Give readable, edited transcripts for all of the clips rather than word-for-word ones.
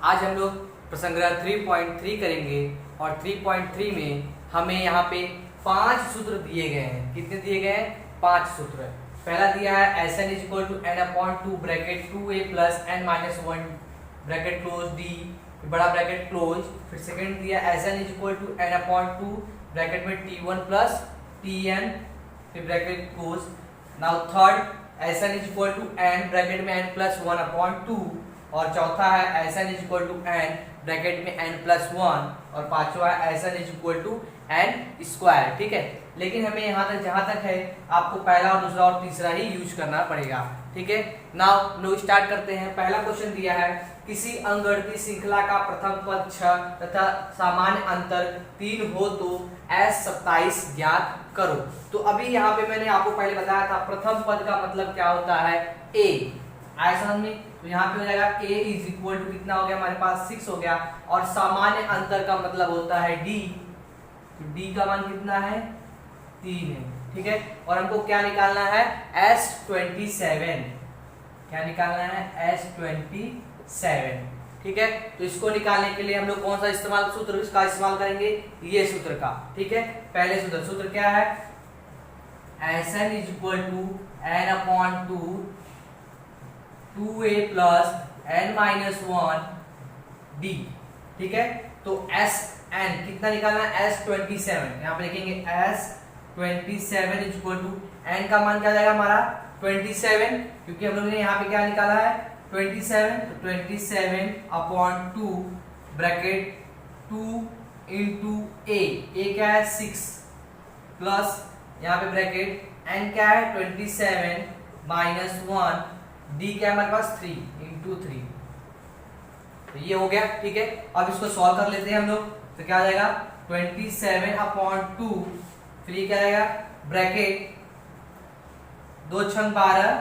आज हम लोग प्रसंग्रह 3.3 करेंगे और 3.3 में हमें यहाँ पे 5 सूत्र दिए गए हैं। कितने दिए गए हैं? 5 सूत्र। पहला दिया है Sn equal to n/2 bracket 2a plus n minus 1 bracket close d बड़ा ब्रैकेट क्लोज। फिर सेकंड दिया Sn equal to n/2 bracket में t1 प्लस tn फिर bracket close. Now third Sn equal to n bracket में n plus 1/2 और चौथा है Sn equal to n bracket में n प्लस 1 और पांचवा है Sn equal to n square. ठीक है, लेकिन हमें यहाँ तक जहाँ तक है आपको पहला और दूसरा और तीसरा ही यूज करना पड़ेगा। ठीक है, नाउ हम लोग स्टार्ट करते हैं। पहला क्वेश्चन दिया है किसी अंगगणितीय श्रृंखला का प्रथम पद 6 तथा सामान्य अंतर 3 हो तो S27 ज्ञात करो। तो अभी यहाँ पे मैंने आपको पहले बताया था प्रथम पद का मतलब क्या होता है, a। आया समझ में? तो यहाँ पे हो जाएगा a इज इक्वल टू कितना हो गया हमारे पास 6 हो गया और सामान्य अंतर का मतलब होता है d। तो d का मान कितना है? 3 है। ठीक है, और हमको क्या निकालना है? S27। क्या निकालना है? S27। ठीक है, तो इसको निकालने के लिए हम लोग कौन सा सूत्र इसका इस्तेमाल करेंगे? ये सूत्र का। ठीक है, पहले सूत्र क्या है? Sn is equal to n/2 2a plus n minus 1 d। ठीक है, तो Sn कितना निकालना है? S27। यहाँ पे लिखेंगे S27 is equal to n का मान क्या जाएगा हमारा? 27, क्योंकि हम लोग ने यहाँ पे क्या निकाला है? 27। तो 27/2 ब्रैकेट 2 इंटू a क्या है? 6 प्लस यहाँ पे ब्रैकेट n क्या है? 27 माइनस 1 d क्या है हमारे पास? 3 इंटू 3। तो ये हो गया। ठीक है, अब इसको सॉल्व कर लेते हैं हम लोग। तो क्या आ जाएगा? 27/2 फिर ये क्या आएगा? ब्रैकेट 2 छंग 12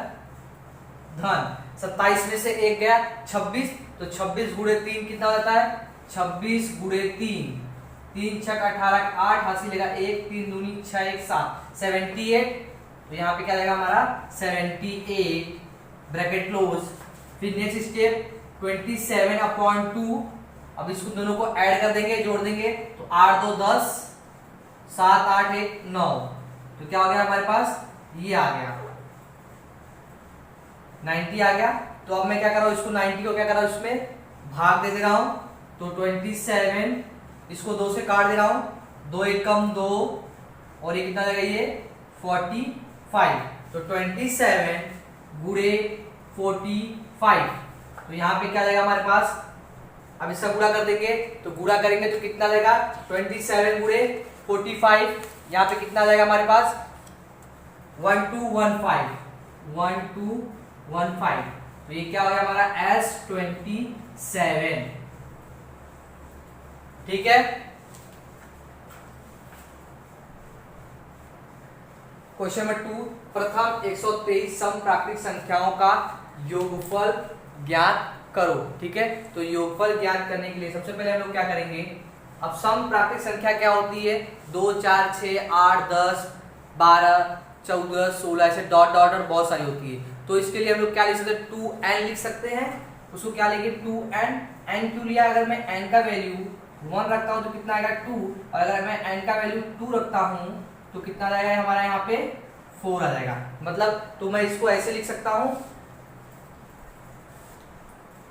धन 27 में से 1 गया 26, तो 26 गुणे 3 कितना होता है? 26 गुणे 3 3 छक 18 8 हासिल लेगा 1 3 दूनी 6 1 7 78। तो यहाँ पे क्या जाएगा हमारा? 78 ब्रैकेट क्लोज। फिर नेक्स्ट स्टेप 27/2। अब इसको दोनों को ऐड कर देंगे, जोड़ देंगे, तो 8 2 10 7 8 1 9। तो क्या हो गया हमारे पास? ये आ गया 90 आ गया। तो अब मैं क्या कर रहा हूं? इसको 90 को क्या कर रहा हूं? इसमें भाग दे रहा हूं। तो 27 इसको 2 से काट दे रहा हूं, 2 एकम 2 और ये कितना जाएगा? ये 45। तो 27 गुणे 45। तो यहाँ पे क्या जाएगा हमारे पास? अब इसका गुणा कर देंगे, तो गुणा करेंगे तो कितना जाएगा? 27 गुणे 45। यहाँ पे कितना जाएगा हमारे पास? 1215 1215। तो ये क्या हो गया हमारा? S27। ठीक है, क्वेश्चन नंबर 2 प्रथम 123 समप्राकृतिक संख्याओं का योगफल ज्ञात करो। ठीक है, तो योगफल ज्ञात करने के लिए सबसे पहले हम लोग क्या करेंगे? अब समप्राकृतिक संख्या क्या होती है? 2 4 6 8 10 12 14 16 ऐसे डॉट डॉट और बहुत सारी होती है। तो इसके लिए हम लोग क्या लिख सकते हैं? 2n लिख सकते हैं। उसको क्या लिखे? 2n। n क्यों लिया? अगर मैं n का वैल्यू 1 रखता हूं तो कितना आएगा? 2। और अगर मैं n का वैल्यू 2 रखता हूं तो कितना जाएगा हमारा? यहाँ पे 4 आ जाएगा। मतलब तो मैं इसको ऐसे लिख सकता हूं,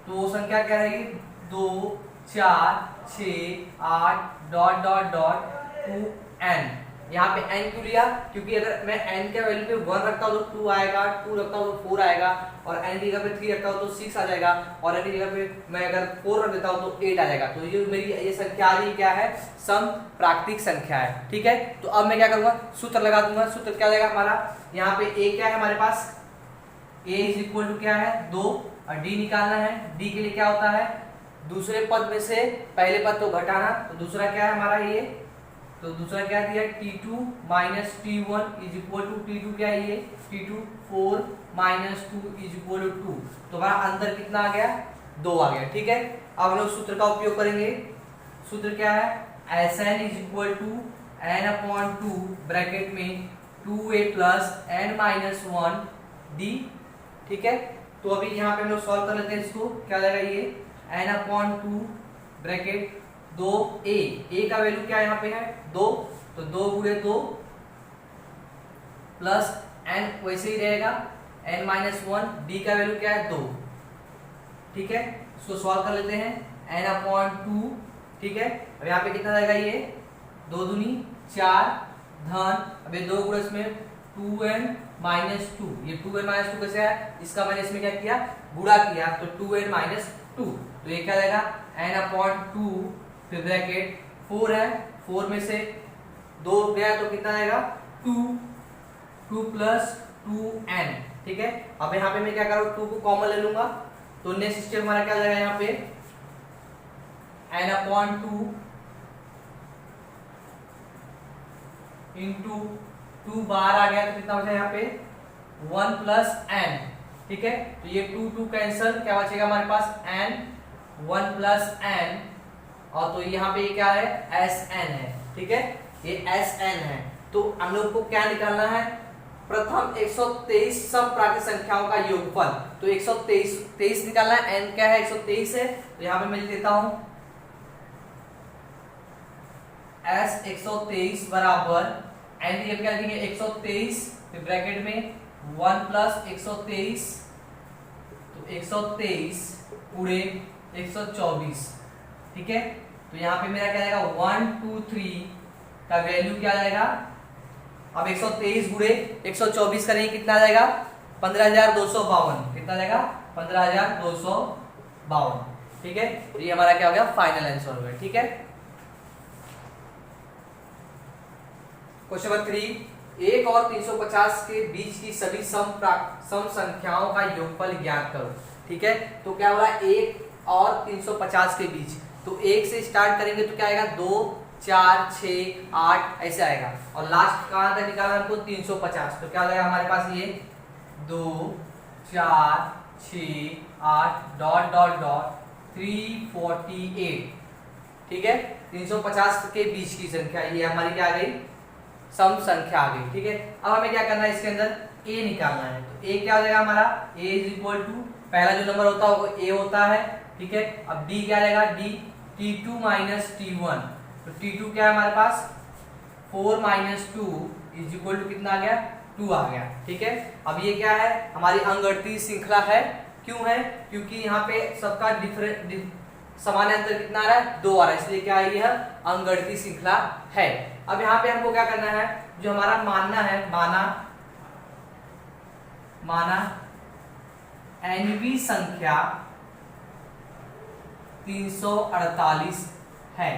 तो वो संख्या क्या रहेगी? 2 4 6 8 डॉट डॉट डॉट 2n। यहाँ पे n क्यों लिया? क्योंकि अगर मैं n के वैल्यू पे 1 रखता हूँ तो 2 आएगा, 2 रखता हूँ तो 4 आएगा, और n की जगह पे 3 रखता हूँ तो 6 आ जाएगा, और n की जगह पे मैं अगर 4 रख देता हूँ तो 8 आ जाएगा। तो ये मेरी ये संख्या आ रही क्या है? समप्राकृतिक संख्या है। ठीक है, तो अब मैं क्या करूंगा? सूत्र लगा दूंगा। सूत्र क्या जाएगा हमारा? यहाँ पे a क्या है हमारे पास? a इज इक्वल टू क्या है? 2 और d निकालना है। d के लिए क्या होता है? दूसरे पद में से पहले पद को घटाना। तो दूसरा क्या है हमारा? ये तो दूसरा क्या दिया? t2 minus t1 is equal to t2 क्या है? ये t2 4 minus 2 is equal to 2। तो हमारा अंतर कितना आ गया? 2 आ गया। ठीक है, अब हम लोग सूत्र का उपयोग करेंगे। सूत्र क्या है? Sn is equal to n/2 bracket में 2a plus n minus 1 d। ठीक है, तो अभी यहाँ पे हम लोग सॉल्व कर लेते हैं इसको। क्या जाएगा? ये n upon 2 bracket 2a, a का वैल्यू क्या यहाँ पे है 2, तो 2 गुणे 2 प्लस n वैसे ही रहेगा n माइनस 1, b का वैल्यू क्या है 2, ठीक है। इसको सॉल्व कर लेते हैं, n अपॉन 2, ठीक है। अब यहाँ पे कितना रहेगा ये 2 दूनी 4 धन, अब ये 2 गुणे इसमें 2n माइनस 2, ये 2n माइनस 2 कैसे है, इसका मैंने इसमें क्या किया गुणा किया, तो 2n माइनस 2, तो ये क्या रहेगा n अपॉन 2, फिर ब्रैकेट 4 है, 4 में से 2 गया तो कितना आएगा 2 प्लस 2n, ठीक है। अब यहाँ पे मैं क्या करूँ 2 को कॉमन ले लूंगा, तो नेक्स्ट स्टेप हमारा क्या जाएगा यहाँ पे n अपॉन 2 इंटू 2 बाहर आ गया तो कितना बचा यहाँ पे 1 प्लस n, ठीक है। तो ये 2 कैंसल, क्या बचेगा हमारे पास n, 1 प्लस n, और तो यहाँ पे ये क्या है Sn है, ठीक है, ये Sn है। तो हम लोग को क्या निकालना है, प्रथम 123 सम प्राकृत संख्याओं का योगफल, तो 123 निकालना है, n क्या है 123 है, तो यहाँ पे मैं लिख देता हूं S 123 बराबर n की क्या लिखेंगे 123, फिर ब्रैकेट में 1 प्लस 123, तो 123 पूरे 124, ठीक है। तो यहाँ पे मेरा क्या जाएगा 1 2 3 का वैल्यू क्या जाएगा, अब 123 गुणे 124 करेंगे कितना आ जाएगा 15,252, कितना जाएगा 15,252, ठीक है। तो ये हमारा क्या हो गया फाइनल आंसर हो गया, ठीक है। क्वेश्चन नंबर 3, 1 और 350 के बीच की सभी सम संख्याओं का योगफल ज्ञात करो, ठीक है। तो क्या हो रहा है 1 और 350 के बीच, तो 1 से स्टार्ट करेंगे तो क्या आएगा 2 4 6 8 ऐसे आएगा, और लास्ट कहां तक निकालना हमको 350, तो क्या हो जाएगा हमारे पास ये 2 4 6 8 डॉट डॉट डॉट 348, ठीक है। 350 के बीच की संख्या ये हमारी क्या आ गई सम संख्या आ गई, ठीक है। अब हमें क्या करना है इसके अंदर a निकालना है, तो a क्या हो जाएगा हमारा a इज इक्वल टू पहला जो नंबर होता है वो a होता है, ठीक है। अब d क्या रहेगा d t2 माइनस t1, तो t2 क्या है हमारे पास 4 माइनस 2 इज इक्वल टू कितना आ गया 2 आ गया, ठीक है। अब ये क्या है हमारी अंगगणितीय श्रृंखला है, क्यों है क्योंकि यहाँ पे सबका समानांतर कितना आ रहा है 2 आ रहा है, इसलिए क्या है यह अंगगणितीय श्रृंखला है। अब यहाँ पे हमको क्या करना है, जो हमारा मानना है माना nवीं संख्या 348 है,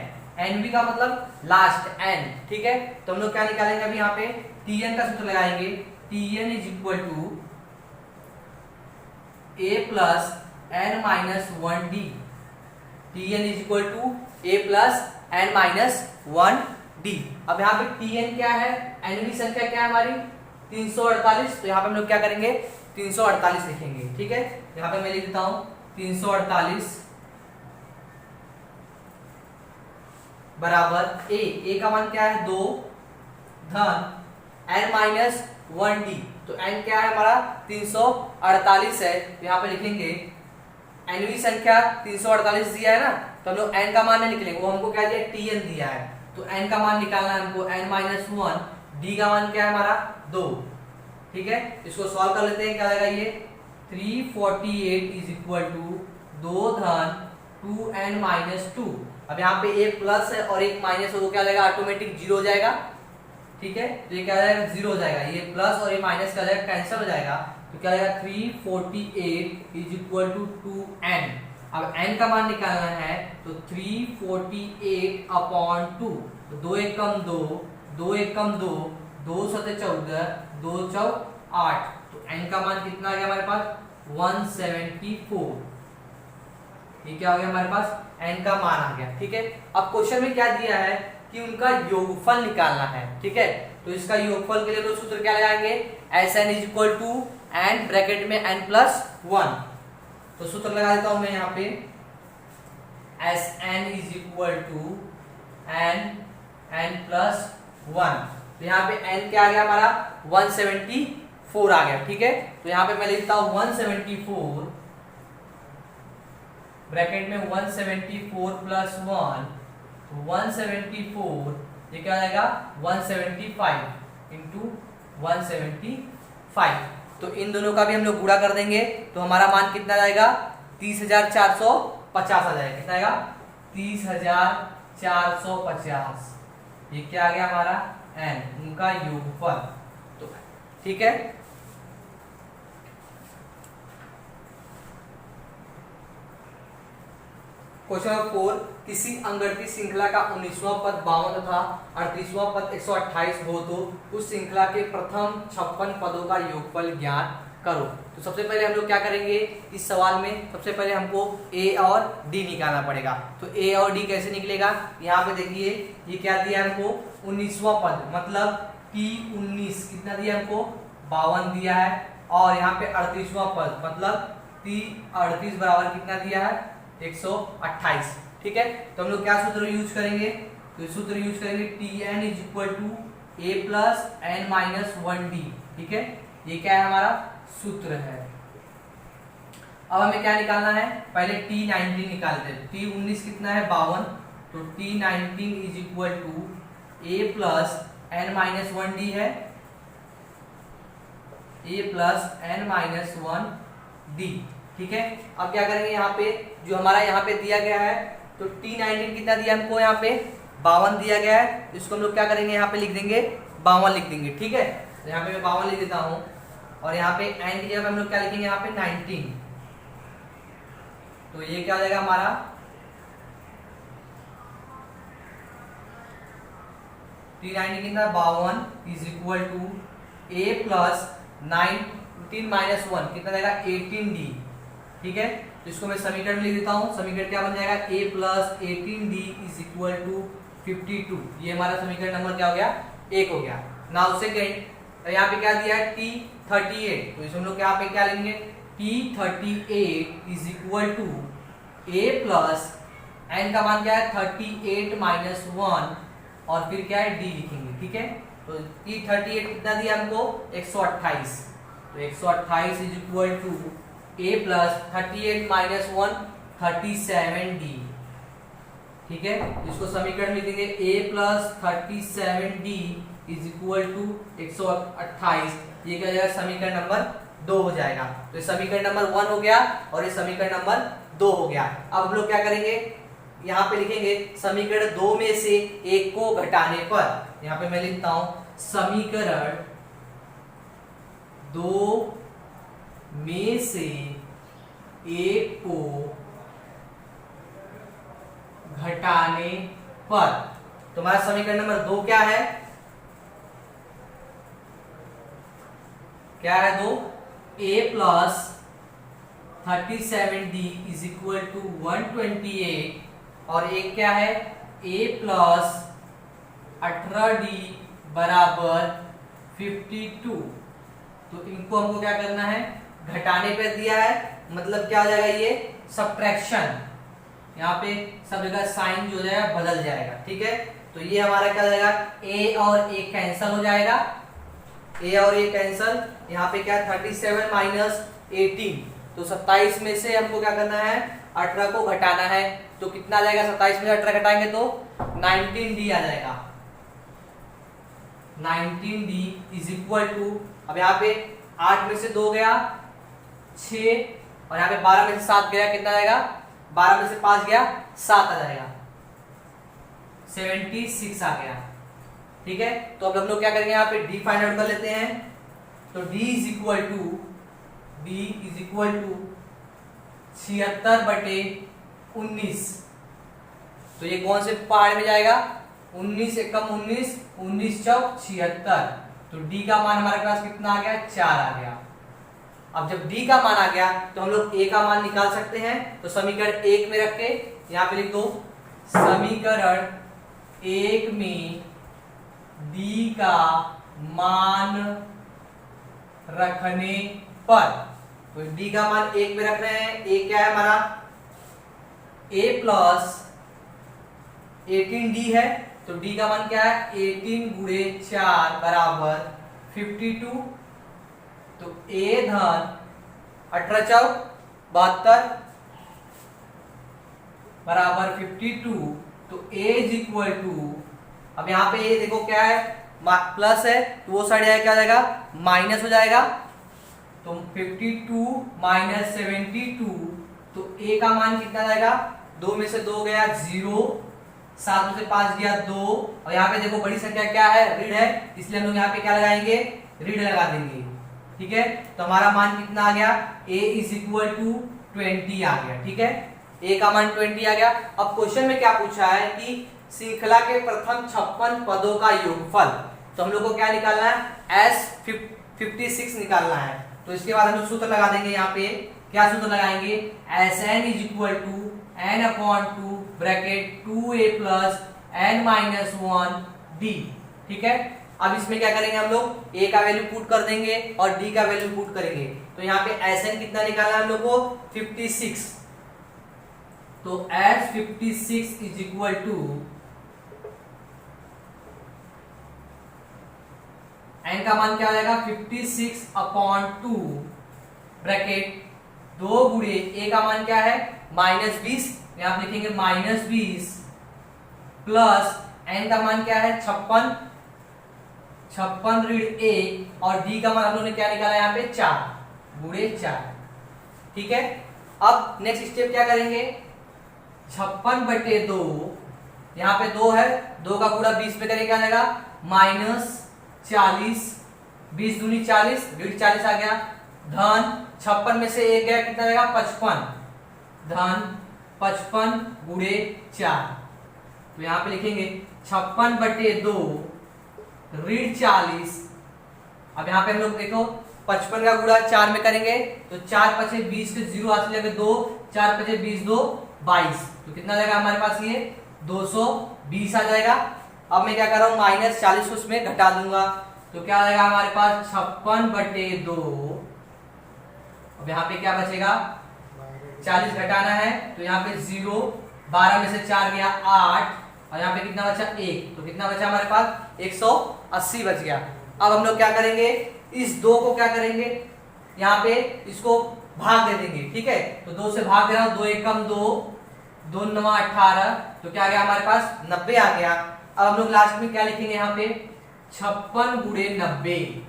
nवीं का मतलब लास्ट n, ठीक है। तो हम लोग क्या निकालेंगे अभी यहाँ पे tn का सूत्र लगाएंगे, tn is equal to a plus n minus 1d, tn is equal to a plus n minus 1d। अब यहाँ पे tn क्या है nवीं संख्या क्या है हमारी 348, तो यहाँ पे हम लोग क्या करेंगे 348 लिखेंगे, ठीक है। यहाँ पे मैं लिख देता हूँ 348 बराबर a का मान क्या है 2 धन n माइनस 1d, तो n क्या है हमारा 348 है, तो यहाँ पे लिखेंगे nवीं संख्या 348 दिया है ना, तो हम लोग n का मान नहीं निकलेंगे, वो हमको क्या दिया tn दिया है, तो n का मान निकालना है हमको n माइनस 1, d का मान क्या है हमारा 2, ठीक है। इसको सॉल्व कर लेते हैं, क्या आएगा ये 348 इज इक्वल टू 2 धन 2n माइनस 2, अब यहाँ पे एक प्लस है और एक माइनस है, वो क्या जाएगा ऑटोमेटिक 0 हो जाएगा, ठीक है। तो ये क्या हो जाएगा 0 हो जाएगा, ये प्लस और ये माइनस क्या जाएगा कैंसिल हो जाएगा, तो क्या जाएगा 348 इज इक्वल टू 2n। अब n का मान निकालना है, तो 348 अपॉन 2, तो 2 एक कम 2, 2 एक कम 2, 2 सते 14, 2 चौक 8, तो n का मान कितना आ गया हमारे पास 174, ये क्या हो गया हमारे पास n का मान आ गया, ठीक है। अब क्वेश्चन में क्या दिया है कि उनका योगफल निकालना है, ठीक है। तो इसका योगफल के लिए तो सूत्र क्या लगाएंगे Sn is equal to n bracket में n प्लस 1, तो सूत्र लगा देता हूं मैं यहाँ पे Sn is equal to n plus 1, तो यहाँ पे n क्या आ गया हमारा 174 आ गया, ठीक है। तो यहाँ पे मैं लिखता हूं 174 ब्रैकेट में 174 प्लस 1, 174, ये क्या आ जाएगा 175 इंटू 175। तो इन दोनों का भी हम लोग गुणा कर देंगे तो हमारा मान कितना जाएगा 30,450 आ जाएगा। कितना आएगा 30,450। ये क्या आ गया हमारा n, उनका योगफल। तो ठीक है, क्वेश्चन नंबर 4, किसी अंगणितीय श्रृंखला का 19वां पद 52 तथा 38वां पद 128 हो तो उस श्रृंखला के प्रथम 56 पदों का योगफल ज्ञात करो। तो सबसे पहले हम लोग क्या करेंगे इस सवाल में, सबसे पहले हमको a और d निकालना पड़ेगा। तो a और d कैसे निकलेगा, यहाँ पे देखिए ये क्या दिया हमको 19वां पद, मतलब t19 कितना दिया हमको 52 दिया है, और यहाँ पे 38वां पद मतलब t38 बराबर कितना दिया है 128। ठीक है, तो हम लोग क्या सूत्र यूज करेंगे, तो सूत्र यूज करेंगे Tn is equal to a plus n minus 1d। ठीक है, ये क्या है हमारा सूत्र है। अब हमें क्या निकालना है, पहले T19 निकालते हैं। T19 कितना है 52, तो T19 is equal to a plus n minus 1d है, a plus n minus 1d। ठीक है, अब क्या करेंगे यहाँ पे जो हमारा यहाँ पे दिया गया है, तो T19 कितना दिया हमको यहाँ पे 52 दिया गया है, इसको हम लोग क्या करेंगे यहाँ पे लिख देंगे 52 लिख देंगे। ठीक है, तो यहाँ पे मैं 52 लिख देता हूँ, और यहाँ पे n की जगह हम लोग क्या लिखेंगे यहाँ पे 19। तो ये क्या हो जाएगा हमारा T19 कितना 52 is equal to a plus 19 minus 1 कितना जाएगा 18d। ठीक है, तो इसको मैं समीकरण लिख देता हूँ। समीकरण क्या बन जाएगा a plus 18d is equal to 52। ये हमारा समीकरण नंबर क्या हो गया 1 हो गया। नाउ सेकंड, तो यहाँ पे क्या दिया है T38, तो इसमें हम लोग यहाँ पे क्या लेंगे T38 is equal to a plus n का मान क्या है 38 माइनस 1, और फिर क्या है d लिखेंगे। ठीक है, तो T38 कितना दिया हमको 128, तो 128 is equal to a plus 38 minus 1 37d। ठीक है, इसको समीकरण में लिखेंगे a plus 37d is equal to 128। ये क्या हो जाएगा समीकरण नंबर 2 हो जाएगा। तो ये समीकरण नंबर 1 हो गया और ये समीकरण नंबर 2 हो गया। अब हम लोग क्या करेंगे, यहाँ पे लिखेंगे समीकरण 2 में से एक को घटाने पर, यहाँ पे मैं लिखता हूं समीकरण 2 में से एक को घटाने पर, तो हमारा समीकरण नंबर 2 क्या है, क्या है 2, a plus 37d is equal to 128, और एक क्या है a प्लस 18d बराबर 52। तो इनको हमको क्या करना है घटाने पे दिया है, मतलब क्या हो जाएगा ये सब्ट्रैक्शन, यहाँ पे सब जगह साइन जो है बदल जाएगा। ठीक है, तो ये हमारा क्या हो जाएगा a और a कैंसल हो जाएगा, a और a कैंसल, यहाँ पे क्या 37 माइनस 18, तो 27 में से हमको क्या करना है 18 को घटाना है, तो कितना आ जाएगा 27 में से 18 घटाएंगे तो 19d आ जाएगा। 19d इज इक्वल टू, अब यहाँ पे 8 में से 2 गया 6, और यहाँ पे 12 में से 7 गया कितना आएगा, 12 में से 5 गया 7 आ जाएगा, 76 आ गया। ठीक है, तो अब हम लोग क्या करेंगे यहाँ पे d फाइंड आउट कर लेते हैं। तो d इज इक्वल टू 76/19, तो ये कौन से पहाड़ में जाएगा 19 एकम 19, 19 चौक 76, तो d का मान हमारे पास कितना आ गया 4 आ गया। अब जब d का मान आ गया तो हम लोग a का मान निकाल सकते हैं, तो समीकरण 1 में रख के यहाँ पे लिख दो समीकरण 1 में d का मान रखने पर, तो d का मान 1 में रख रहे हैं, a क्या है हमारा a प्लस 18d है, तो d का मान क्या है 18 गुणे 4 बराबर 52, तो a धन 18 चौक 72, बराबर 52, तो a इज इक्वल टू, अब यहाँ पे ये देखो क्या है, प्लस है तो वो साइड क्या हो जाएगा, माइनस हो जाएगा। तो 52 माइनस 72, तो a का मान कितना जाएगा, 2 में से 2 गया 0, 7 में से 5 गया 2, और यहाँ पे देखो बड़ी संख्या क्या है, ऋण है, इसलिए हम लोग यहाँ पे क्या लगाएंगे, ऋण लगा देंगे। ठीक है, तो हमारा मान कितना आ गया, a इज इक्वल टू 20 आ गया। ठीक है, a का मान 20 आ गया। अब क्वेश्चन में क्या पूछा है कि श्रृंखला के प्रथम 56 पदों का योगफल, तो हम लोग को क्या निकालना है, S56 निकालना है। तो इसके बाद हम लोग सूत्र लगा देंगे, यहाँ पे क्या सूत्र लगाएंगे, Sn is equal to n/2 bracket 2a plus n-1d। ठीक है, अब इसमें क्या करेंगे हम लोग, a का वैल्यू पुट कर देंगे और d का वैल्यू पुट करेंगे। तो यहाँ पे Sn कितना निकालना है हम लोग को, 56। तो S56 is equal to n का मान क्या हो जाएगा, 56/2 ब्रैकेट 2 गुणे a का मान क्या है, -20, यहाँ पे लिखेंगे -20 प्लस n का मान क्या है, 56 ऋण a, और d का मान हम लोगों ने क्या निकाला यहाँ पे, 4 गुणे 4। ठीक है, अब नेक्स्ट स्टेप क्या करेंगे, 56/2, यहाँ पे 2 है, 2 का गुणा 20 पे करेंगे क्या जाएगा, -40, 20 दूनी 40, ऋण 40 आ गया, धन 56 में से 1 गया, कितना जाएगा, 55, धन 55 गुणे 4। तो यहाँ पे लिखेंगे 56/2 ऋण 40। अब यहाँ पे हम लोग देखो 55 का गुणा 4 में करेंगे तो 4 पचे 20 के 0 हाथ लगे 2, 4 पचे 20 2 22, तो कितना जाएगा हमारे पास, ये 220 आ जाएगा। अब मैं क्या कर रहा हूँ, -40 उसमें घटा दूंगा, तो क्या आएगा हमारे पास 56/2। अब यहाँ पे क्या बचेगा, 40 घटाना है, तो यहाँ पे 0, 12 में से 4 गया 8, और यहाँ पे कितना बचा, 1, तो कितना बचा हमारे पास, 180 बच गया। अब हम लोग क्या करेंगे, इस 2 को क्या करेंगे, यहाँ पे इसको भाग दे देंगे। ठीक है, तो 2 से भाग दे रहा हूं, 2 एकम 2, 2 9 18, तो क्या आ गया हमारे पास, 90 आ गया। अब हम लोग लास्ट में क्या लिखेंगे, यहाँ पे 56 गुणे 90,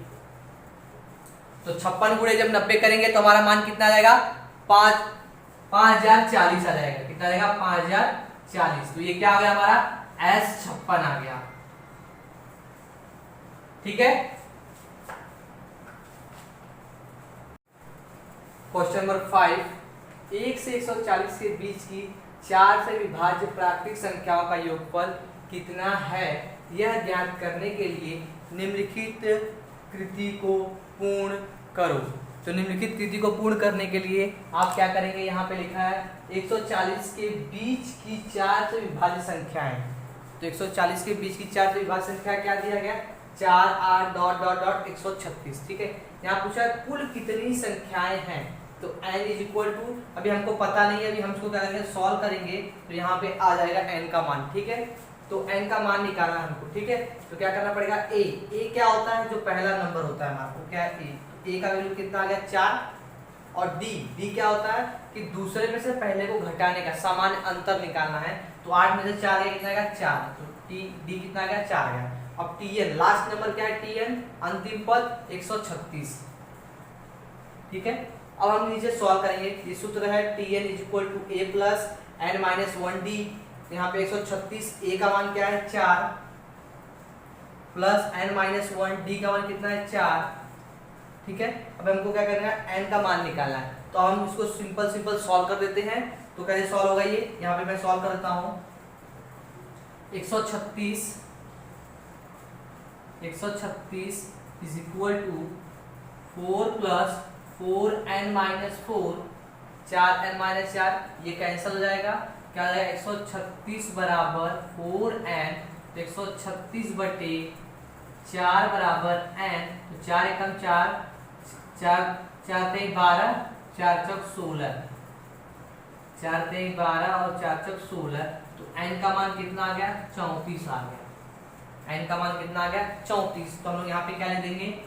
तो 56 गुणे जब 90 करेंगे तो हमारा मान कितना आ जाएगा, 5040 आ जाएगा। कितना आ जाएगा, 5040। तो ये क्या आ गया हमारा, S56 आ गया। ठीक है, क्वेश्चन नंबर 5, 1 से 140 के बीच की 4 से विभाज्य प्राकृतिक संख्याओं का योगफल कितना है, यह ज्ञात करने के लिए निम्नलिखित कृति को पूर्ण करो। तो निम्नलिखित कृति को पूर्ण करने के लिए आप क्या करेंगे, यहाँ पे लिखा है 140 के बीच की 4 से विभाज्य संख्याएं। तो 140 के बीच की 4 से विभाज्य संख्या क्या दिया गया, 4 8 डॉट डॉट डॉट 136। ठीक है, यहाँ पूछा है कुल कितनी संख्याएं हैं, तो n इज इक्वल टू, अभी हमको पता नहीं है, अभी हम इसको क्या करेंगे, सॉल्व करेंगे, तो यहाँ पे आ जाएगा n का मान। ठीक है, तो n का मान निकालना है हमको। ठीक है, तो क्या करना पड़ेगा, a क्या होता है, जो पहला नंबर होता है हमारा, क्या है a का वैल्यू कितना आ गया, 4, और d क्या होता है कि दूसरे में से पहले को घटाने का सामान्य अंतर निकालना है, तो 8 में से 4 गया, कितना आएगा, 4, तो d कितना आ गया, 4 आ गया। अब tn लास्ट नंबर क्या है, tn अंतिम पद 136। ठीक है, अब हम नीचे सॉल्व करेंगे, ये सूत्र है tn is equal to a plus n-1d। यहाँ पे 136, a का मान क्या है, 4 प्लस n-1d का मान कितना है, 4। ठीक है, अब हमको क्या करना है, n का मान निकालना है, तो हम इसको सिंपल सॉल्व कर देते हैं। तो कैसे सॉल्व होगा ये, यहाँ पे मैं सॉल्व कर देता हूँ। 136 is equal to 4 plus 4n-4, 4n-4, ये कैंसिल हो जाएगा, क्या हो जाएगा, 136 बराबर 4n, तो 136 बटे 4 बराबर n, तो 4 एकम 4, 4 3 12, 4 चौक 16, 4 3 12 और 4 चौक 16, तो n का मान कितना आ गया, 34 आ गया। n का मान कितना आ गया, 34। तो हम लोग यहाँ पे क्या लिख देंगे,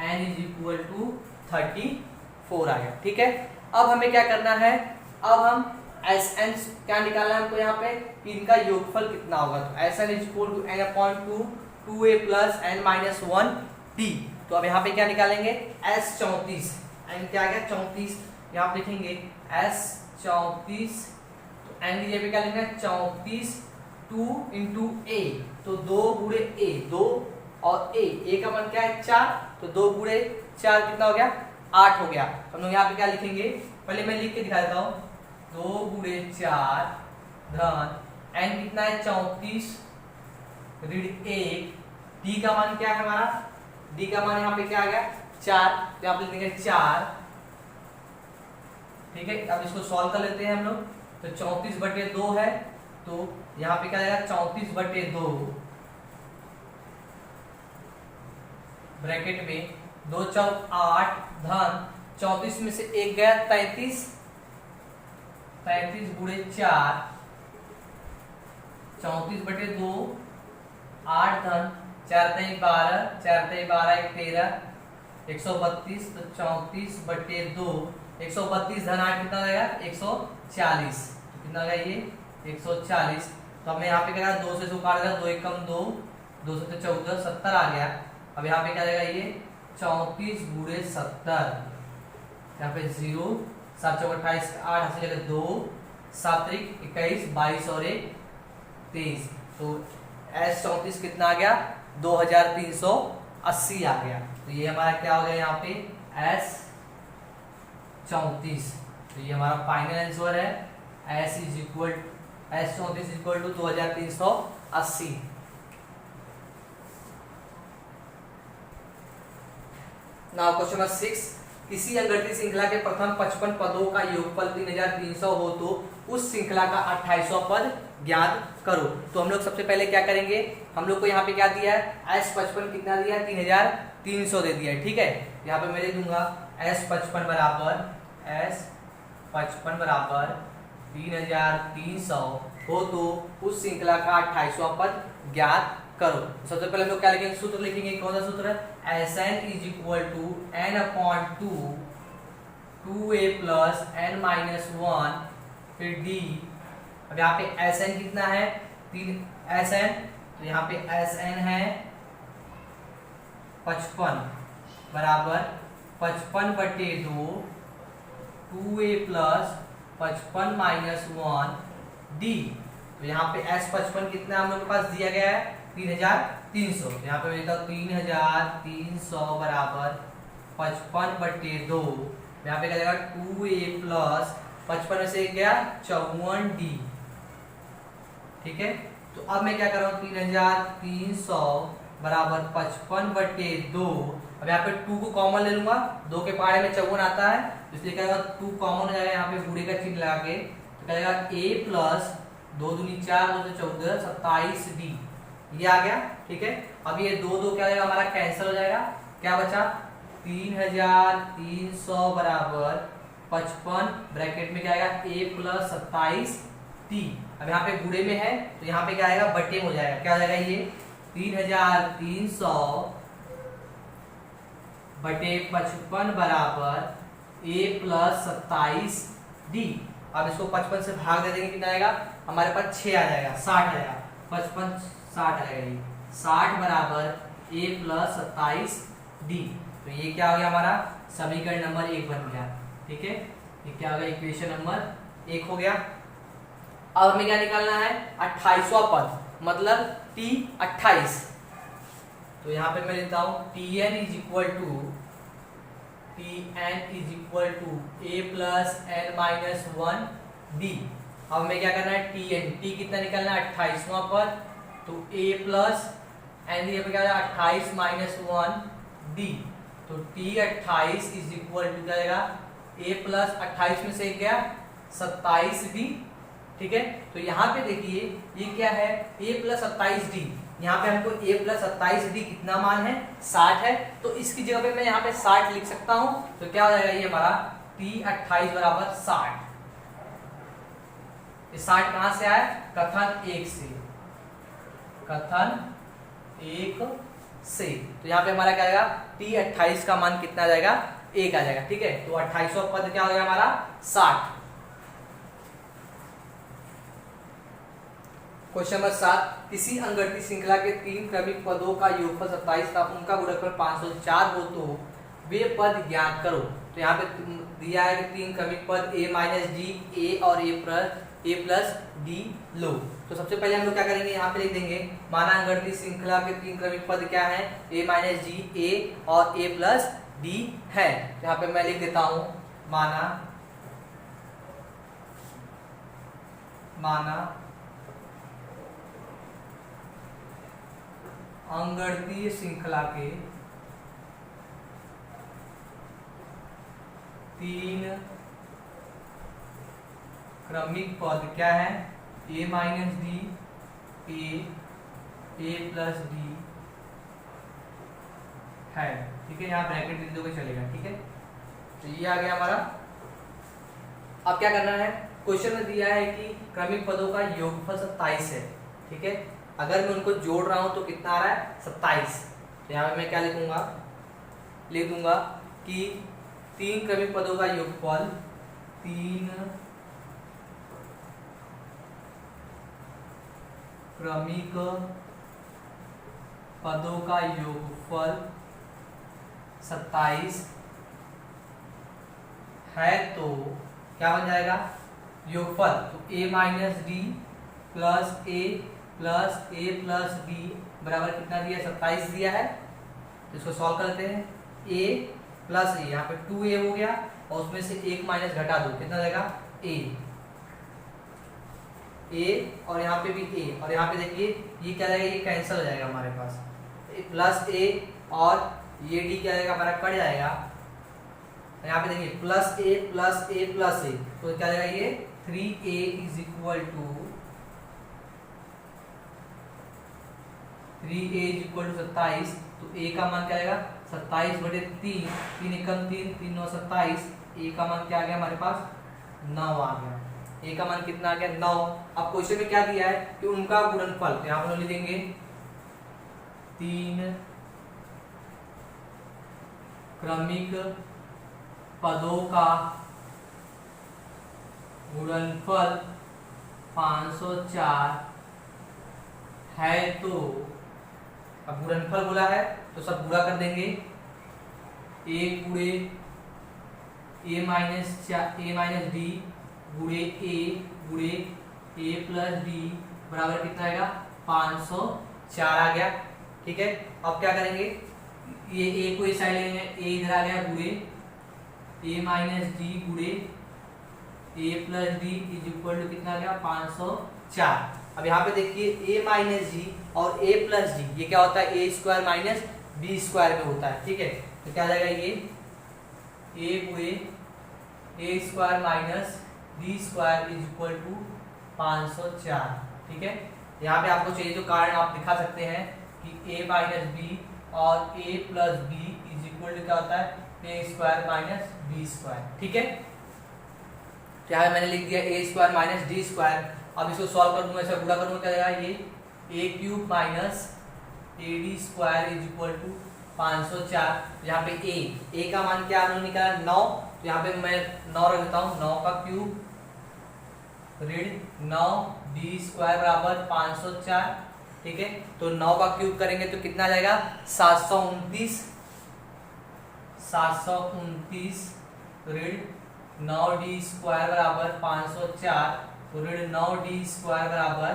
n इज इक्वल टू 34 आ गया। ठीक है, अब हमें क्या करना है, अब हम एस एन क्या निकालना है हमको यहाँ पे कि इनका योगफल कितना होगा। तो s n is equal to n upon two two a plus n minus one d. तो अब यहाँ पे क्या निकालेंगे एस 34, एन क्या गया 34, यहाँ पे लिखेंगे एस 34, तो एन की जगह क्या लिखना है 34 2 इंटू ए, तो 2 गुणे ए, 2 और ए का मान क्या है 4, तो 2 गुणे 4 कितना हो गया 8 हो गया। हम लोग यहाँ पे क्या लिखेंगे, पहले मैं लिख के दिखा देता हूँ, 2 गुणे 4 धन एन कितना है 34 ऋण 1, डी का मान क्या है हमारा, डी का मान यहाँ पे क्या आ गया 4, तो यहाँ पे लिखेंगे 4, ठीक है। अब इसको सॉल्व कर लेते हैं हम लोग, तो 34/2 है, तो यहाँ पे क्या आएगा 34/2 ब्रैकेट में 2 चौक 8 धन 34 में से 1 गया 33, 33 गुणे 4, 34/2 8 धन 4 3 12, 4 3 12 1 13, 132, तो 34/2 132 धन 8 कितना आएगा 140, तो कितना आ गया ये 140। तो हमें यहाँ पे क्या 2 से इसको काट देगा, 2 एकम 2, 2 से 14 70 आ गया। अब यहाँ पे क्या आएगा ये 34 गुणे 70, यहाँ पे 0 7 चौक 28 8 हाथ से 2 7 21 22 और 1 23, तो एस 34 कितना आ गया 2380 आ गया। तो ये हमारा क्या हो गया यहाँ पे एस 34, तो ये हमारा फाइनल आंसर है s 34 equal to 2380। Now question number 6, किसी अंगठित श्रृंखला के प्रथम 55 पदों का योगफल 3300 हो तो उस श्रृंखला का 28वां पद ज्ञात करो। तो हम लोग सबसे पहले क्या करेंगे, हम लोग को यहाँ पे क्या दिया है एस 55 कितना दिया है 3300 दे दिया है, ठीक है। यहाँ पे मैं दे दूंगा एस 55 बराबर 3300 हो तो उस श्रृंखला का 28वां पद ज्ञात करो। सबसे पहले हम लोग क्या लिखेंगे, सूत्र लिखेंगे, कौन सा सूत्र है s n is equal to n upon 2 a plus n minus 1 फिर डी। अब यहाँ पे एस एन कितना है 3 एस एन, तो यहाँ पे एस एन है 55 बराबर 55/2 2a प्लस 55 माइनस 1 डी। तो यहाँ पे एस 55 कितना हम लोग के पास दिया गया है 3300, यहाँ पे मैं लिखता हूँ 3300 बराबर 55/2, यहाँ पे क्या जाएगा 2a प्लस 55 में से एक गया 54 डी, ठीक है। तो अब मैं क्या कर रहा हूँ 3300 बराबर 55/2, अब यहाँ पे 2 को कॉमन ले लूंगा, 2 के पहाड़े में 54 आता है, इसलिए क्या होगा 2 कॉमन हो जाएगा, यहाँ पे बूढ़े का चिन्ह लगा के, तो क्या जाएगा a प्लस 2 दूनी 4 2 से 14 27 डी, ये आ गया, ठीक है। अब ये 2 क्या हो जाएगा हमारा कैंसिल हो जाएगा, क्या बचा 3300 बराबर 55 ब्रैकेट में क्या आएगा a प्लस 27 टी। अब यहाँ पे गुणे में है तो यहाँ पे क्या आएगा बटे में हो जाएगा, क्या हो जाएगा ये 3300 बटे 55 बराबर a प्लस 27 डी। अब इसको 55 से भाग दे देंगे, कितना आएगा हमारे पास 6 आ जाएगा 60 आएगा, 55 60 आएगा, ये 60 बराबर a प्लस 27 डी। तो ये क्या हो गया हमारा समीकरण नंबर 1 बन गया, ठीक है। ये क्या हो गया इक्वेशन नंबर 1 हो गया। अब हमें क्या निकालना है 28वां पद, मतलब t 28। तो यहाँ पे मैं लेता हूँ tn is equal to a plus n minus 1 d. अब हमें क्या करना है t कितना निकालना है 28वां पद, तो a प्लस एन यहाँ पे क्या है 28 माइनस 1 डी। तो t 28 इज इक्वल टू क्या जाएगा a प्लस 28 में से गया 27 डी, ठीक है। तो यहाँ पे देखिए ये क्या है a प्लस 27 डी, यहाँ पे हमको a प्लस 27 डी कितना मान है 60 है, तो इसकी जगह पे मैं यहाँ पे 60 लिख सकता हूँ। तो क्या हो जाएगा ये हमारा t 28 बराबर 60। ये 60 कहाँ से आया कथन 1 से, कथन 1 से। तो यहाँ पे हमारा क्या आएगा t 28 का मान कितना आ जाएगा 1 आ जाएगा, ठीक है। तो 28वां पद क्या हो गया हमारा 60। क्वेश्चन नंबर 7, किसी अंगठित श्रृंखला के 3 क्रमिक पदों का योगफल 27 था, उनका गुणनफल 504 हो तो वे पद ज्ञात करो। तो यहाँ पे दिया है कि 3 क्रमिक पद a माइनस डी, ए और ए प्लस डी लो। तो सबसे पहले हम लोग क्या करेंगे, यहाँ पे लिख देंगे माना अंगठित श्रृंखला के 3 क्रमिक पद क्या है, a माइनस डी, ए और ए प्लस डी है। यहाँ पे मैं लिख देता हूँ माना अंगणितीय श्रृंखला के 3 क्रमिक पद क्या है, a minus D, A plus D है। ठीक है, यहाँ ब्रैकेट लिख दोगे चलेगा। ठीक है, तो ये आ गया हमारा। अब क्या करना है, क्वेश्चन में दिया है कि क्रमिक पदों का योगफल 27 है। ठीक है, अगर मैं उनको जोड़ रहा हूं तो कितना आ रहा है, 27। तो यहाँ पे मैं क्या लिखूंगा, लिख दूंगा कि 3 क्रमिक पदों का योगफल 3 क्रमिक पदों का योगफल 27 है तो क्या बन जाएगा, योगफल तो a minus d plus A plus D बराबर कितना दिया, 27 दिया है। तो इसको सॉल्व करते हैं, a प्लस ए, यहाँ पे 2a हो गया और उसमें से 1 माइनस घटा दो, कितना जाएगा a और यहाँ पे भी a, और यहाँ पे देखिए ये क्या जाएगा, ये कैंसिल हो जाएगा हमारे पास, प्लस a और ये d क्या जाएगा हमारा, कट जाएगा। यहाँ पे देखिए plus a plus a plus a, तो क्या जाएगा ये 3a इज इक्वल टू 27। तो a का मान क्या आएगा, 27/3, 3 एकम 3, 3 9 27। a का मान क्या आ गया हमारे पास, 9 आ गया। a का मान कितना आ गया, 9। अब क्वेश्चन में क्या दिया है कि उनका गुणनफल, तो यहाँ पर लिख देंगे 3 क्रमिक पदों का गुणनफल 504 है। तो अब गुणनफल बोला है तो सब गुणा कर देंगे, a गुणे a माइनस डी गुणे ए प्लस डी बराबर कितना आएगा, 504 आ गया। ठीक है, अब क्या करेंगे, ये a को इस साइड लेंगे, a इधर आ गया गुणे a माइनस डी गुणे a plus d is equal to कितना आ गया, 504। अब यहाँ पे देखिए a माइनस जी और a प्लस डी, ये क्या होता है, a square minus b square में होता है। ठीक है, तो क्या आ जाएगा, ये a गुणे a square minus b square is equal to 504। ठीक है, यहाँ पे आपको चाहिए तो कारण आप दिखा सकते हैं कि a माइनस बी और a plus b is equal to क्या होता है, a square minus b square. ठीक है, क्या है, मैंने लिख दिया a square minus d square. अब इसको सॉल्व कर दूंगा, ऐसा गुणा करूंगा, क्या जाएगा, ये a cube minus a d square is equal to 504। यहाँ पे a का मान क्या हमने निकाला, 9। तो यहाँ पे मैं 9 रख देता हूँ, 9 का क्यूब ऋण 9 डी स्क्वायर बराबर 504। ठीक है, तो 9 का क्यूब करेंगे तो कितना आ जाएगा, 729 ऋण 9 डी स्क्वायर बराबर 504। तो ऋण 9 डी स्क्वायर बराबर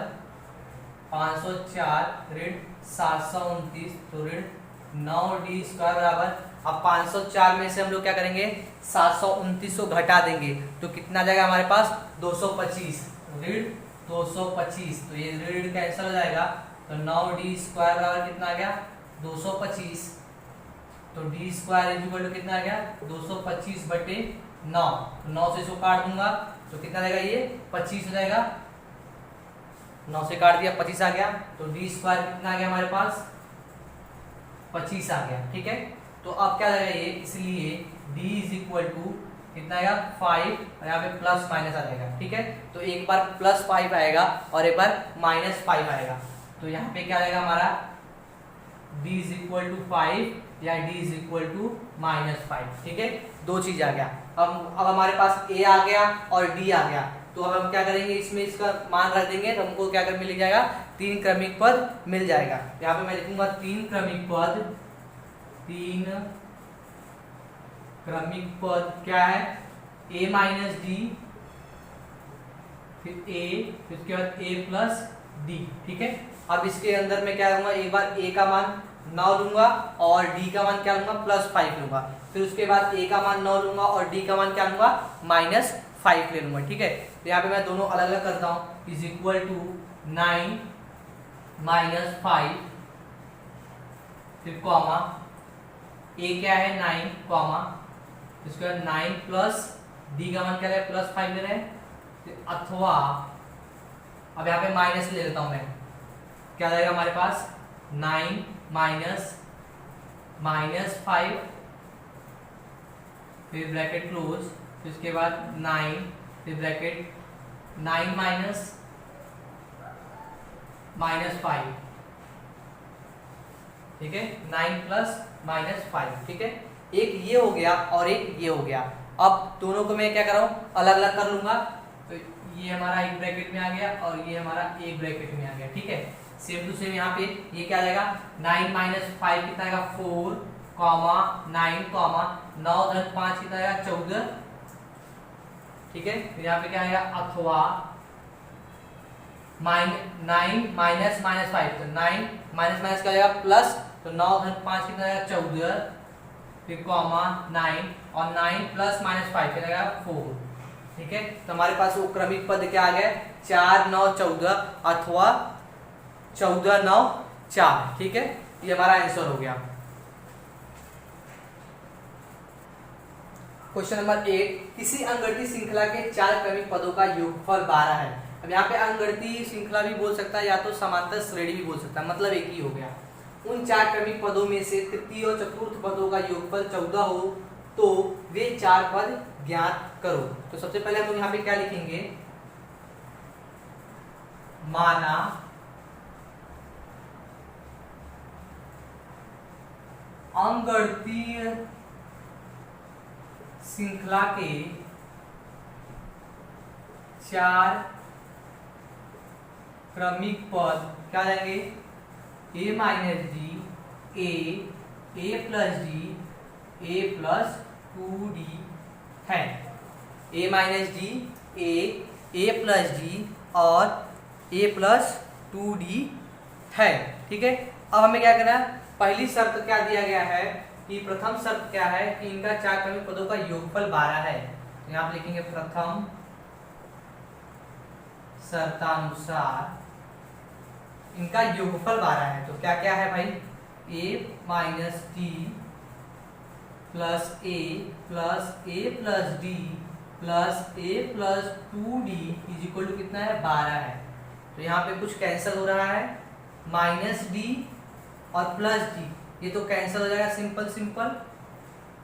504 ऋण 729, तो ऋण 9 डी स्क्वायर बराबर, अब 504 में से हम लोग क्या करेंगे, 729 को घटा देंगे तो कितना आ जाएगा हमारे पास, 225 ऋण 225। तो ये ऋण कैंसिल हो जाएगा, तो 9 डी स्क्वायर बराबर कितना आ गया, 225। तो d square is equal to कितना आ गया, 225/9। 9 से इसको काट दूंगा तो कितना रहेगा, ये 25 हो जाएगा। 9 से काट दिया, 25 आ गया। तो डी स्क्वायर कितना आ गया हमारे पास, 25 आ गया। ठीक है, तो अब क्या रहेगा ये, इसलिए d इज इक्वल टू कितना आएगा, 5, और यहाँ पे प्लस माइनस आ जाएगा। ठीक है, तो एक बार +5 आएगा और एक बार -5 आएगा। तो यहाँ पे क्या आएगा हमारा, d इज इक्वल टू 5 या d इज इक्वल टू -5। ठीक है, दो चीज आ गया। अब हमारे पास a आ गया और d आ गया। तो अब हम क्या करेंगे, इसमें इसका मान रख देंगे तो हमको क्या कर मिल जाएगा, 3 क्रमिक पद मिल जाएगा। यहाँ पे मैं लिखूंगा 3 क्रमिक पद, 3 क्रमिक पद क्या है, a माइनस डी, फिर a, फिर उसके बाद a प्लस डी। ठीक है, अब इसके अंदर मैं क्या लूंगा, एक बार a का मान 9 लूंगा और d का मान क्या लूंगा, +5 लूंगा। फिर उसके बाद a का मान 9 लूंगा और d का मान क्या लूंगा, -5 ले लूंगा। ठीक है, तो यहाँ पे मैं दोनों अलग अलग करता हूँ, इज इक्वल टू 9 -5, फिर कॉमा a क्या है 9, कॉमा इसके बाद 9 प्लस d का मान क्या है, +5 ले रहे हैं, अथवा अब यहाँ पे माइनस ले लेता हूं मैं, क्या रहेगा हमारे पास 9 -5, फिर ब्रैकेट क्लोज, फिर उसके बाद 9, फिर ब्रैकेट 9 -5, ठीक है, 9 प्लस -5। ठीक है, एक ये हो गया और एक ये हो गया। अब दोनों को मैं क्या कर रहा हूँ, अलग अलग कर लूंगा, तो ये हमारा एक ब्रैकेट में आ गया और ये हमारा एक ब्रैकेट में आ गया। ठीक है, सेम टू सेम यहाँ पे ये क्या आ जाएगा, 9 -5 कितना आएगा 4, कॉमा 9, कॉमा 9 धन 5 कितना आएगा 14। ठीक है, तो यहाँ पे क्या आएगा, अथवा 9 -5, तो 9 माइनस क्या आएगा प्लस, तो 9 धन 5 कितना आएगा 14, फिर कॉमा 9 और 9 प्लस -5 कितना आएगा 4। ठीक है, तो हमारे पास वो क्रमिक पद क्या आ गया, 4 9 14 अथवा 14 9 4। ठीक है, ये हमारा आंसर हो गया। क्वेश्चन नंबर 8, किसी अंगगणितीय श्रृंखला के 4 क्रमिक पदों का योगफल 12 है। अब यहाँ पे अंगगणितीय श्रृंखला भी बोल सकता है या तो समांतर श्रेणी भी बोल सकता है, मतलब एक ही हो गया। उन 4 क्रमिक पदों में से तृतीय और चतुर्थ पदों का योगफल 14 हो तो वे 4 पद ज्ञात करो। तो सबसे पहले हम लोग यहाँ पे क्या लिखेंगे, माना अंगगणितीय श्रृंखला के 4 क्रमिक पद क्या जाएंगे, a minus D, a plus D, a plus 2d है। a minus D, a plus D और a प्लस 2d है। ठीक है, अब हमें क्या करना है, पहली शर्त क्या दिया गया है कि प्रथम शर्त क्या है कि इनका 4 क्रमिक पदों का योगफल 12 है। तो यहाँ पे लिखेंगे प्रथम शर्तानुसार इनका योगफल 12 है। तो क्या क्या है भाई, a minus d plus a plus d plus a plus 2d is equal to कितना है 12 है। तो यहाँ पे कुछ कैंसिल हो रहा है, माइनस डी और प्लस डी ये तो कैंसिल हो जाएगा, सिंपल सिंपल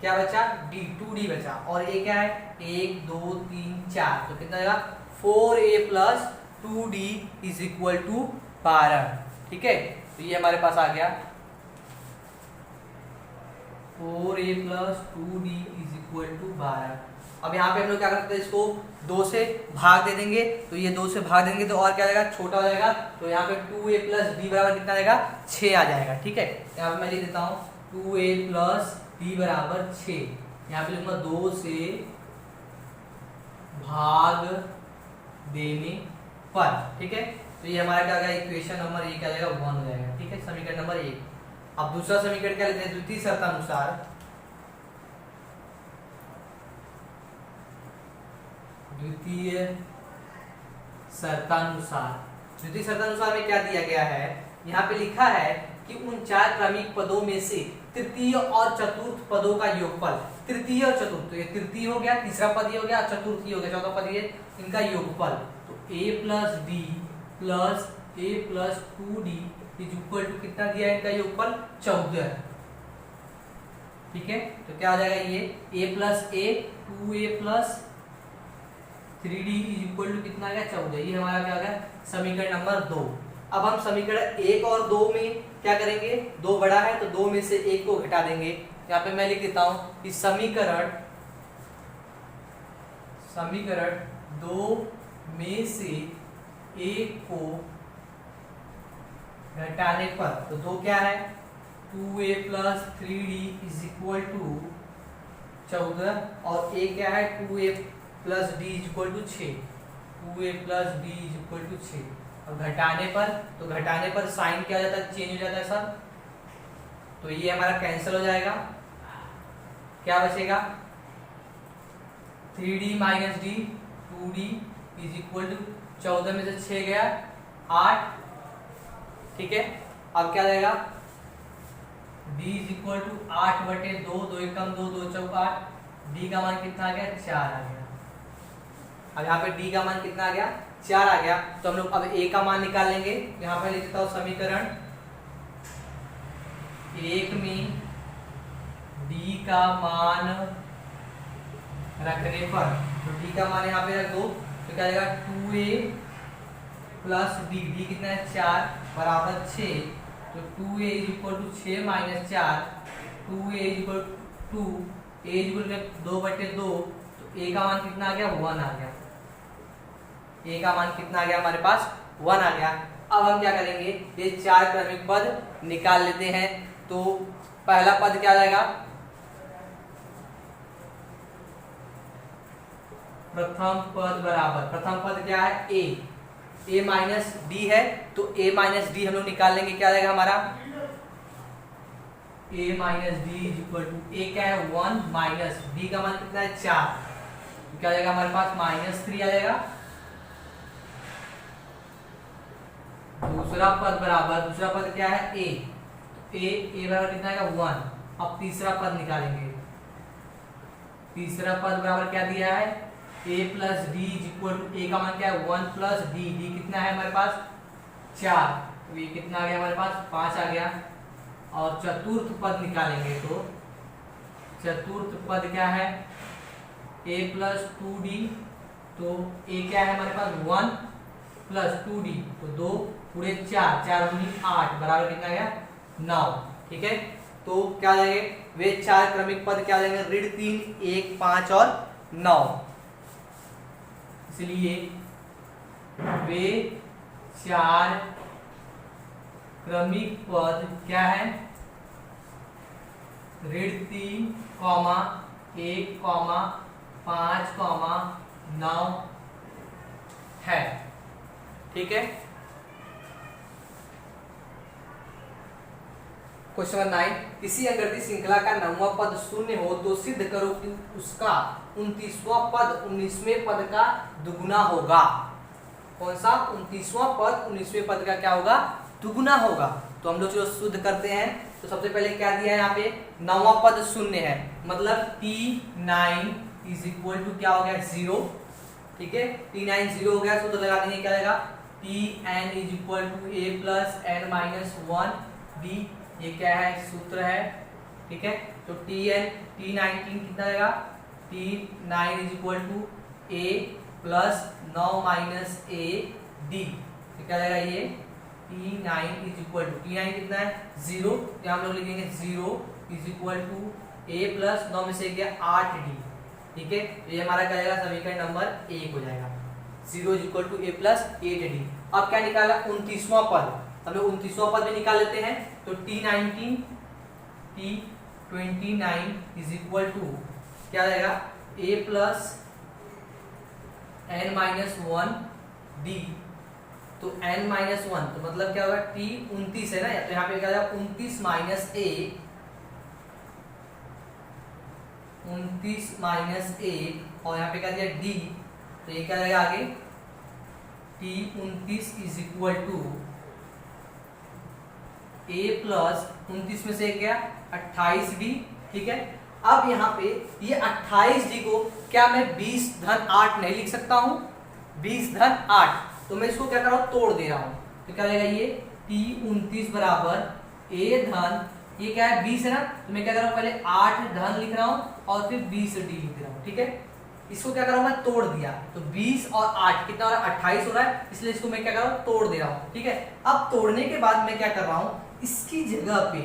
क्या बचा, d 2d बचा, और ये क्या है 1 2 3 4, तो कितना आएगा 4a plus 2d is equal to 12। ठीक है, तो ये हमारे पास आ गया 4a plus 2d is equal to 12। अब यहाँ पे हम लोग क्या करते हैं, इसको 2 से भाग दे देंगे, तो ये 2 से भाग देंगे तो और क्या आएगा, छोटा हो जाएगा, तो यहाँ पे 2a प्लस d बराबर कितना आएगा 6 आ जाएगा। ठीक है, यहाँ पे मैं लिख देता हूँ 2a प्लस d बराबर 6, यहाँ पे लिखूंगा 2 से भाग देने पर। ठीक है, तो ये हमारा क्या आ गया, इक्वेशन नंबर 1 क्या आ जाएगा 1 हो जाएगा। ठीक है, समीकरण नंबर 1। अब दूसरा समीकरण क्या लेते हैं, द्वितीय शर्तानुसार, द्वितीय शर्तानुसार में क्या दिया गया है, यहाँ पे लिखा है कि उन 4 क्रमिक पदों में से तृतीय और चतुर्थ पदों का योगफल, तृतीय और चतुर्थ, तो ये तृतीय हो गया, तीसरा पद ये हो गया, चतुर्थ ये हो गया, चौथा पद ये, इनका योगफल, तो a plus d plus a plus 2d is equal to कितना दिया है, इनका योगफल 14। ठीक है, तो क्या आ जाएगा, ये a plus a 2a plus 3d is equal to कितना आ गया 14। ये हमारा क्या आ गया, समीकरण नंबर 2। अब हम समीकरण 1 और 2 में क्या करेंगे, 2 बड़ा है तो 2 में से 1 को घटा देंगे। यहाँ पे मैं लिख देता हूँ कि समीकरण 2 में से एक को घटाने पर, तो दो क्या है 2a plus 3d is equal to 14, और a क्या है 2a plus d is equal to 6, 2a plus d is equal to 6। अब घटाने पर, तो घटाने पर साइन क्या हो जाता है, चेंज हो जाता है सर, तो ये हमारा कैंसिल हो जाएगा। क्या बचेगा 3d minus d, 2d is equal to 14 में से 6 गया 8, ठीक है। अब क्या रहेगा d is equal to 8/2, 2 Ekam 2, 2 Chowk 8, d का मान कितना आ गया 4 आ गया। अब यहाँ पे d का मान कितना आ गया 4 आ गया, तो हम लोग अब a का मान निकाल लेंगे। यहाँ पे लिख देता हूँ समीकरण 1 में d का मान रखने पर, तो d का मान यहाँ पे रख दो, तो क्या आएगा 2a प्लस d, d कितना है 4 बराबर 6, तो 2a is equal to 6 minus 4, 2a is equal to 2, a is equal to 2/2, तो a का मान कितना आ गया 1 आ गया। a का मान कितना आ गया हमारे पास 1 आ गया। अब हम क्या करेंगे, ये 4 क्रमिक पद निकाल लेते हैं। तो पहला पद क्या आ जाएगा, प्रथम पद बराबर, प्रथम पद क्या है a माइनस डी है, तो a माइनस डी हम लोग निकाल लेंगे। क्या आएगा हमारा a minus d is equal to, a क्या है 1 माइनस d का मान कितना है 4, तो क्या आ जाएगा हमारे पास -3 आ जाएगा। दूसरा पद बराबर, दूसरा पद क्या है a बराबर कितना आएगा 1। अब तीसरा पद निकालेंगे, तीसरा पद बराबर क्या दिया है a plus d is equal to, a का मान क्या है 1 प्लस d, d कितना है हमारे पास 4, तो ये कितना आ गया हमारे पास 5 आ गया। और चतुर्थ पद निकालेंगे, तो चतुर्थ पद क्या है a प्लस 2d, तो a क्या है हमारे पास 1 प्लस 2d, तो 2 पूरे 4, 4 दूनी 8 बराबर कितना गया 9, ठीक है। तो क्या जाएंगे वे 4 क्रमिक पद क्या जाएंगे, ऋण 3, 1, 5 और 9, इसलिए वे 4 क्रमिक पद क्या है ऋण 3, 1, 5, 9 है, ठीक है। क्वेश्चन नंबर 9, किसी अंगृति श्रृंखला का 9वां पद शून्य हो तो सिद्ध करो कि उसका 29वां पद 19वें पद का दुगुना होगा। कौन सा 29वां पद 19वें पद का क्या होगा, दुगुना होगा। तो हम लोग जो शुद्ध करते हैं, तो सबसे पहले क्या दिया है यहाँ पे 9वां पद शून्य है, मतलब T9 इज इक्वल टू क्या हो गया 0, ठीक है। T9 0 हो गया, तो लगा देंगे क्या आएगा Tn is equal to a plus n minus 1 d, ये क्या है सूत्र है, ठीक है। तो T19 कितना आएगा T9 is equal to a plus 9 minus a d, क्या आएगा ये T9 is equal to, T9 कितना है 0, तो हम लोग लिखेंगे 0 is equal to a plus 9 में से गया 8d, ठीक है। तो ये हमारा क्या आएगा समीकरण नंबर 1 हो जाएगा, 0 is equal to a plus 8d। अब क्या निकाला 29वां पद, हम लोग 29वां पद भी निकाल लेते हैं। तो T29 इज इक्वल टू क्या रहेगा a plus n minus 1 d, तो n माइनस 1, तो मतलब क्या होगा T29 है ना, तो यहाँ पे क्या होगा 29 माइनस a, 29 माइनस a, और यहाँ पे क्या दिया d, तो ये क्या रहेगा आगे T29 is equal to a plus 29 में से गया 28d, ठीक है। अब यहाँ पे ये 28d को क्या मैं 20 धन 8 नहीं लिख सकता हूँ, 20 धन 8, तो मैं इसको क्या कर रहा हूँ तोड़ दे रहा हूँ, तो क्या रहेगा ये T29 बराबर a धन, ये क्या है 20 है ना, तो मैं क्या कर रहा हूँ पहले 8 धन लिख रहा हूँ और फिर 20d लिख रहा हूँ, ठीक है। इसको क्या कर रहा हूँ मैं तोड़ दिया, तो 20 और 8 कितना हो रहा है 28 हो रहा है, इसलिए इसको मैं क्या कर रहा हूँ तोड़ दे रहा हूँ, ठीक है। अब तोड़ने के बाद मैं क्या कर रहा हूँ, इसकी जगह पे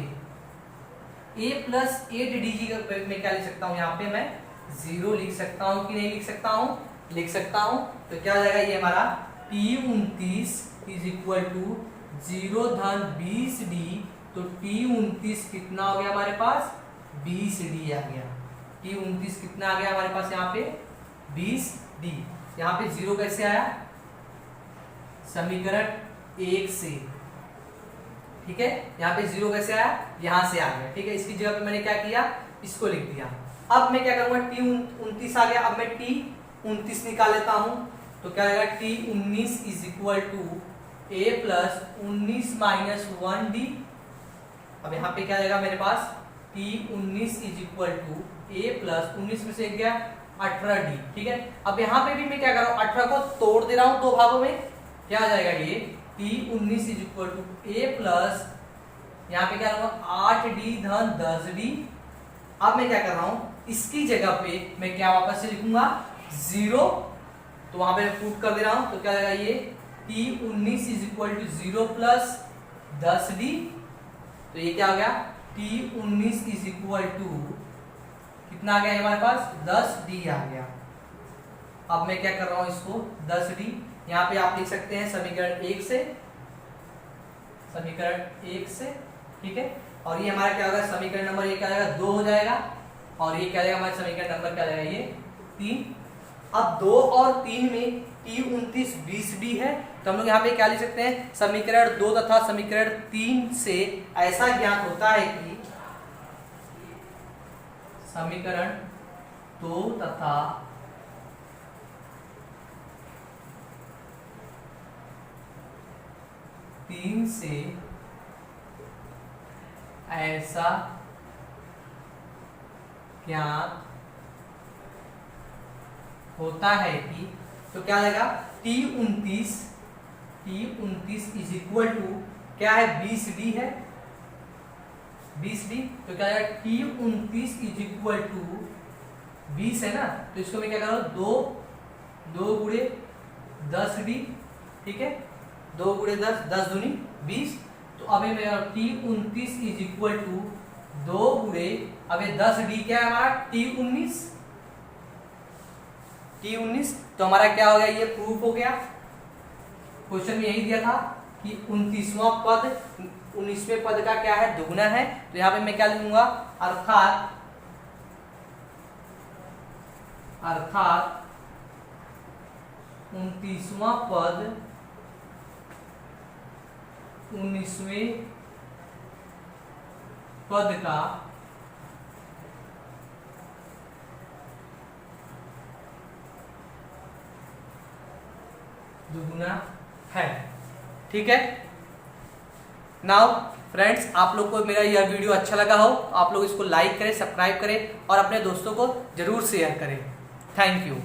a प्लस 8d की मैं क्या लिख सकता हूँ, यहाँ पे मैं 0 लिख सकता हूँ कि नहीं लिख सकता हूँ, लिख सकता हूं। तो क्या हो जाएगा ये हमारा T29 इज इक्वल टू 0 धन 20D। तो T29 कितना हो गया हमारे पास 20D आ गया। T29 कितना आ गया हमारे पास यहाँ पे 20D। यहाँ पे 0 कैसे आया समीकरण 1 से, ठीक है। यहाँ पे 0 कैसे आया यहाँ से आ गया, ठीक है। इसकी जगह पे मैंने क्या किया इसको लिख दिया। अब मैं क्या करूंगा T29 आ गया, अब मैं T29 निकाल लेता हूं। तो क्या आएगा T19 is equal to A plus 19 minus 1D। अब यहाँ पे क्या आएगा मेरे पास T19 is equal to A plus 19 में से एक गया 18D, ठीक है। अब यहाँ पे भी मैं क्या कर रहा हूँ 18 को तोड़ दे रहा हूँ दो भागों में। क्या आ जाएगा ये T19 is equal to A plus यहाँ पे क्या लूंगा 8D धन 10D। अब मैं क्या कर रहा हूँ इसकी जगह पे मैं क्या वापस से लिखूंगा 0। तो वहां पे पुट कर दे रहा हूं। तो क्या आएगा ये T19 is equal to 0 plus 10D। तो ये क्या आ गया T19 इज इक्वल टू कितना आ गया हमारे पास 10D आ गया। अब मैं क्या कर रहा हूं इसको 10D यहाँ पे आप लिख सकते हैं समीकरण 1 से, समीकरण 1 से, ठीक है। और ये हमारा क्या होगा समीकरण नंबर 1 क्या आएगा 2 हो जाएगा। और ये क्या आएगा हमारा समीकरण नंबर क्या आएगा ये 3। अब 2 और 3 में T29 20D है। तो हम लोग यहाँ पे क्या लिख सकते हैं समीकरण 2 तथा समीकरण 3 से ऐसा ज्ञात होता है कि समीकरण 2 तथा तीन से ऐसा ज्ञात होता है कि, तो क्या आएगा T29 इज इक्वल टू क्या है 20D है 20D। तो क्या आएगा T29 इज इक्वल टू 20 है ना। तो इसको मैं क्या कर रहा हूँ 2 गुणे 10D, ठीक है। 2 गुणे 10 10 दूनी 20। तो अब मैं T29 इज इक्वल टू 2 गुणे अब 10D क्या है हमारा T19। तो हमारा क्या हो गया ये प्रूफ हो गया। क्वेश्चन में यही दिया था कि 29वां पद 19वें पद का क्या है दुगुना है। तो यहाँ पे मैं क्या लिखूंगा अर्थात 29वां पद 19वें पद का दुगुना है, ठीक है। नाउ फ्रेंड्स आप लोग को मेरा यह वीडियो अच्छा लगा हो तो आप लोग इसको लाइक करें, सब्सक्राइब करें और अपने दोस्तों को जरूर शेयर करें। Thank you.